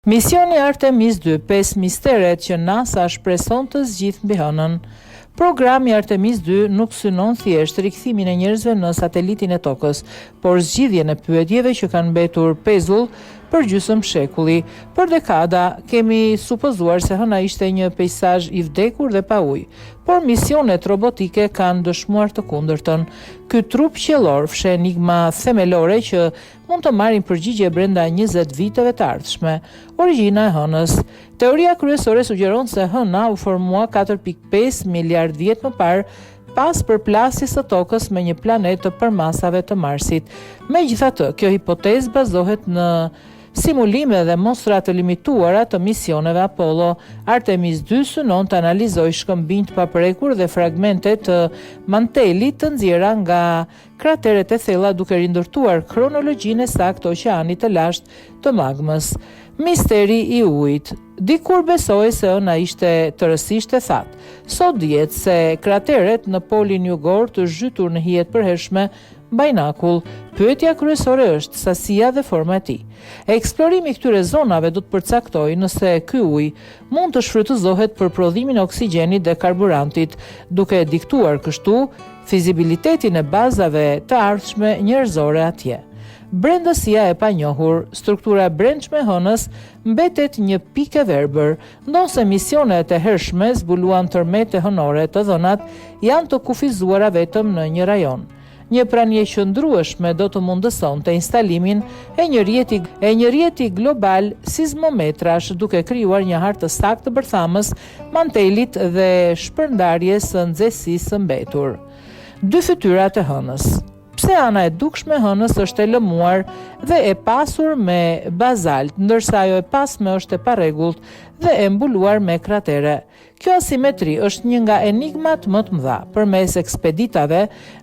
Misioni Artemis 2, 5 misteret që NASA shpreson të zgjidhë mbi hënën. Programi Artemis 2 nuk synon thjesht rikthimin e njerëzve në satelitin e Tokës, por zgjidhjen e pyetjeve që kanë mbetur pezull për gjysmë shekulli. Për dekada kemi supozuar se hëna ishte një peizazh i vdekur dhe pa ujë, por misionet robotike kanë dëshmuar të kundërtën. Ky trup qiellor fshe enigma themelore që mund të marrin përgjigje brenda 20 viteve të ardhshme. Origjina e hënës. Teoria kryesore sugjeron se hëna u formua 4.5 miliard vjet më parë pas përplasjes së Tokës me një planet të përmasave të Marsit. Megjithatë, kjo hipotezë bazohet në simulime dhe mostra të limituara të misioneve Apollo. Artemis 2 synon të analizojë shkëmbinj të paprekur dhe fragmente të mantelit të nxjerra nga krateret e thella duke rindërtuar kronologjinë e saktë të oqeanit të lashtë të magmës. Misteri i ujit. Dikur besoi se hëna ishte tërësisht e thatë. Sot dihet se krateret në polin jugor të zhytur në hijet përhershme bajnakull. Pyetja kryesore është sasia dhe forma e tij. Eksplorimi i këtyre zonave do të përcaktojë nëse ky ujë mund të shfrytëzohet për prodhimin e oksigjenit dhe karburantit, duke diktuar kështu fizibilitetin e bazave të ardhshme njerëzore atje. Brendësia e panjohur. Struktura e brendshme e hënës mbetet një pikë e verbër, ndonse misionet e hershme zbuluan tërmete hënore të dhënat janë të kufizuara vetëm në një rajon. Një pranie qëndrueshme do të mundësonte instalimin e një rjeti global sismometrash, duke krijuar një hartë të saktë të bërthamës, mantelit dhe shpërndarjes së nxehtësisë së mbetur. Dy fytyrat e hënës. Pse ana e dukshme e hënës është e lëmuar dhe e pasur me bazalt, ndërsa ajo e pasme është e parregullt dhe e mbuluar me kratere. Kjo asimetri është një nga enigmat më të mëdha. Përmes ekspeditave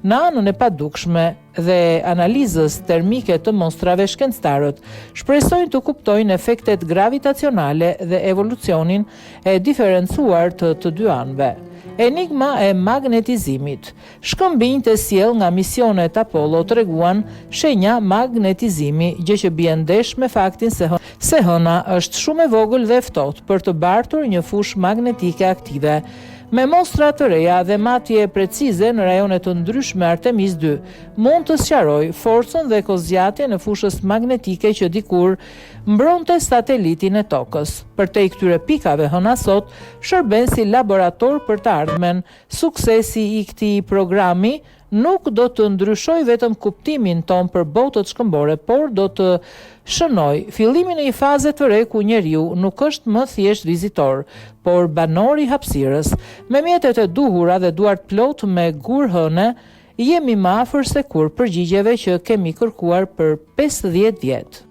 në anën e padukshme dhe analizës termike të mostrave, shkencëtarët shpresojnë të kuptojnë efektet gravitacionale dhe evolucionin e diferencuar të dy anëve. Enigma e magnetizimit. Shkëmbinjt e sjell nga misionet Apollo treguan shenja magnetizimi, gjë që bie ndesh me faktin se hëna është shumë e vogël dhe ftohtë për të bartur një fushë magnetike aktive. Me mostra të reja dhe matje precize në rajone të ndryshme, Artemis 2 mund të sqarojë forcën dhe kozgjatjen në fushës magnetike që dikur mbronte satelitin e Tokës. Përtej këtyre pikave, hëna sot shërben si laborator për të ardhmen. Suksesi i këtij programi nuk do të ndryshoj vetëm kuptimin ton për botët shkëmbore, por do të shënoj fillimin e një faze të re ku njeriu nuk është më thjesht vizitor, por banor i hapësirës. Me mjetet e duhura dhe duart plot me gur hëne, jemi më afër se kur përgjigjeve që kemi kërkuar për 50 vjet.